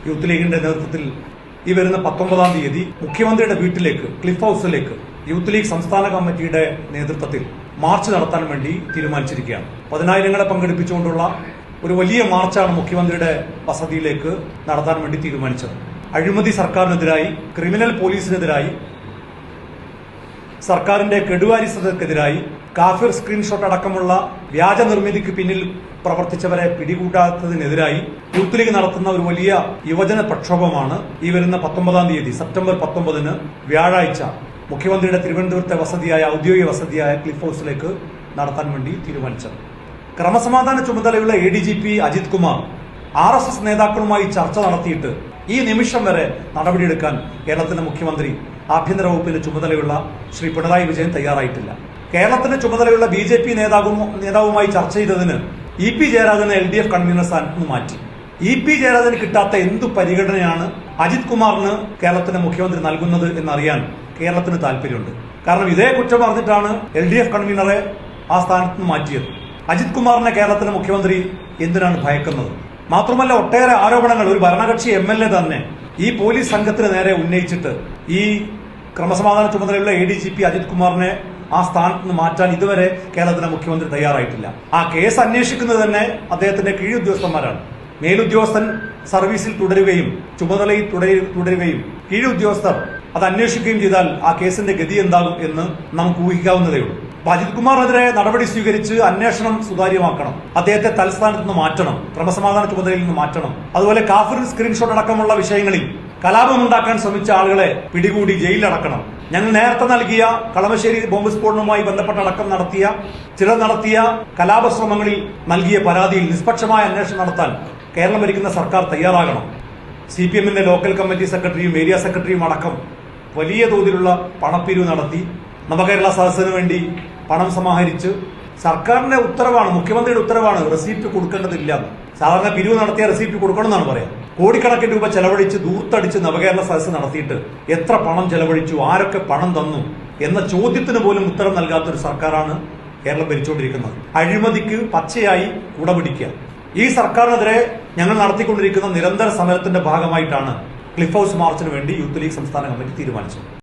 Youth ലീഗിന്റെ നേതൃത്വത്തിൽ ഈ വരുന്ന 19-ാം തീയതി മുഖ്യമന്ത്രിയുടെ വീട്ടിലേക്ക് ക്ലിഫ് ഹൌസിലേക്ക് യൂത്ത് ലീഗ് സംസ്ഥാന കമ്മിറ്റിയുടെ നേതൃത്വത്തിൽ മാർച്ച് നടത്താൻ വേണ്ടി തീരുമാനിച്ചിരിക്കുകയാണ്. 10,000-ങ്ങളെ പങ്കെടുപ്പിച്ചുകൊണ്ടുള്ള ഒരു വലിയ മാർച്ചാണ് മുഖ്യമന്ത്രിയുടെ വസതിയിലേക്ക് നടത്താൻ വേണ്ടി തീരുമാനിച്ചത്. അഴിമതി സർക്കാരിനെതിരായി, ക്രിമിനൽ പോലീസിനെതിരായി, സർക്കാരിന്റെ കെടുകാര്യസ്ഥതയ്ക്കെതിരായി, കാഫിർ സ്ക്രീൻഷോട്ട് അടക്കമുള്ള വ്യാജ നിർമ്മിതിക്ക് പിന്നിൽ പ്രവർത്തിച്ചവരെ പിടികൂടാത്തതിനെതിരായി യൂത്ത് ലീഗ് നടത്തുന്ന ഒരു വലിയ യുവജന പ്രക്ഷോഭമാണ് ഈ വരുന്ന 19-ാം തീയതി സെപ്റ്റംബർ 19-ന് വ്യാഴാഴ്ച മുഖ്യമന്ത്രിയുടെ തിരുവനന്തപുരത്തെ ഔദ്യോഗിക വസതിയായ ക്ലിഫ് ഹൌസിലേക്ക് നടത്താൻ വേണ്ടി തീരുമാനിച്ചത്. ക്രമസമാധാന ചുമതലയുള്ള ADGP അജിത് കുമാർ RSS നേതാക്കളുമായി ചർച്ച നടത്തിയിട്ട് ഈ നിമിഷം വരെ നടപടിയെടുക്കാൻ കേരളത്തിന്റെ മുഖ്യമന്ത്രി, ആഭ്യന്തര വകുപ്പിന്റെ ചുമതലയുള്ള ശ്രീ പിണറായി വിജയൻ തയ്യാറായിട്ടില്ല. കേരളത്തിന്റെ ചുമതലയുള്ള BJP നേതാവുമായി ചർച്ച ചെയ്തതിന് EP ജയരാജനെ LDF കൺവീനർ സ്ഥാനത്ത് നിന്ന് മാറ്റി. EP ജയരാജന് കിട്ടാത്ത എന്തു പരിഗണനയാണ് അജിത് കുമാറിന് കേരളത്തിന്റെ മുഖ്യമന്ത്രി നൽകുന്നത് എന്നറിയാൻ കേരളത്തിന് താല്പര്യമുണ്ട്. കാരണം ഇതേ കുറ്റം പറഞ്ഞിട്ടാണ് LDF കൺവീനറെ ആ സ്ഥാനത്ത് നിന്ന് മാറ്റിയത്. അജിത് കുമാറിനെ കേരളത്തിന്റെ മുഖ്യമന്ത്രി എന്തിനാണ് ഭയക്കുന്നത്? മാത്രമല്ല, ഒട്ടേറെ ആരോപണങ്ങൾ ഒരു ഭരണകക്ഷി MLA തന്നെ ഈ പോലീസ് സംഘത്തിന് നേരെ ഉന്നയിച്ചിട്ട് ഈ ക്രമസമാധാന ചുമതലയുള്ള ADGP അജിത് കുമാറിനെ ആ സ്ഥാനത്ത് നിന്ന് മാറ്റാൻ ഇതുവരെ കേരളത്തിലെ മുഖ്യമന്ത്രി തയ്യാറായിട്ടില്ല. ആ കേസ് അന്വേഷിക്കുന്നത് തന്നെ അദ്ദേഹത്തിന്റെ കീഴുദ്യോഗസ്ഥന്മാരാണ്. മേലുദ്യോഗസ്ഥൻ സർവീസിൽ തുടരുകയും ചുമതലയിൽ തുടരുകയും കീഴുദ്യോഗസ്ഥർ അത് അന്വേഷിക്കുകയും ചെയ്താൽ ആ കേസിന്റെ ഗതി എന്താകും എന്ന് നമുക്ക് ഊഹിക്കാവുന്നതേ ഉള്ളൂ. അജിത് കുമാറിനെതിരെ നടപടി സ്വീകരിച്ച് അന്വേഷണം സുതാര്യമാക്കണം. അദ്ദേഹത്തെ തൽസ്ഥാനത്ത് നിന്ന് മാറ്റണം, ക്രമസമാധാന ചുമതലയിൽ നിന്ന് മാറ്റണം. അതുപോലെ കാഫിർ സ്ക്രീൻഷോട്ട് അടക്കമുള്ള വിഷയങ്ങളിൽ കലാപമുണ്ടാക്കാൻ ശ്രമിച്ച ആളുകളെ പിടികൂടി ജയിലിലടക്കണം. ഞങ്ങൾ നേരത്തെ നൽകിയ കളമശ്ശേരി ബോംബ് സ്ഫോടനവുമായി ബന്ധപ്പെട്ട ചിലർ നടത്തിയ കലാപശ്രമങ്ങളിൽ നൽകിയ പരാതിയിൽ നിഷ്പക്ഷമായ അന്വേഷണം നടത്താൻ കേരളം ഭരിക്കുന്ന സർക്കാർ തയ്യാറാകണം. CPM-ന്റെ ലോക്കൽ കമ്മിറ്റി സെക്രട്ടറിയും ഏരിയ സെക്രട്ടറിയും അടക്കം വലിയ തോതിലുള്ള പണപ്പിരിവ് നടത്തി നവകേരള സദസ്സിന് വേണ്ടി പണം സമാഹരിച്ച് സർക്കാരിന്റെ ഉത്തരവാണ്, മുഖ്യമന്ത്രിയുടെ ഉത്തരവാണ് റെസിപ്റ്റ് കൊടുക്കേണ്ടതില്ല. സാധാരണ പിരിവ് നടത്തിയ റെസിപ്റ്റ് കൊടുക്കണം എന്നാണ് പറയാം. കോടിക്കണക്കിന് രൂപ ചെലവഴിച്ച് ദൂർത്തടിച്ച് നവകേരള സദസ്സ് നടത്തിയിട്ട് എത്ര പണം ചെലവഴിച്ചു, ആരൊക്കെ പണം തന്നു എന്ന ചോദ്യത്തിന് പോലും ഉത്തരം നൽകാത്തൊരു സർക്കാരാണ് കേരളം ഭരിച്ചുകൊണ്ടിരിക്കുന്നത്. അഴിമതിക്ക് പച്ചയായി കുടപിടിക്കുക. ഈ സർക്കാരിനെതിരെ ഞങ്ങൾ നടത്തിക്കൊണ്ടിരിക്കുന്ന നിരന്തര സമരത്തിന്റെ ഭാഗമായിട്ടാണ് ക്ലിഫ് ഹൌസ് മാർച്ചിന് വേണ്ടി യൂത്ത് ലീഗ് സംസ്ഥാന കമ്മിറ്റി തീരുമാനിച്ചത്.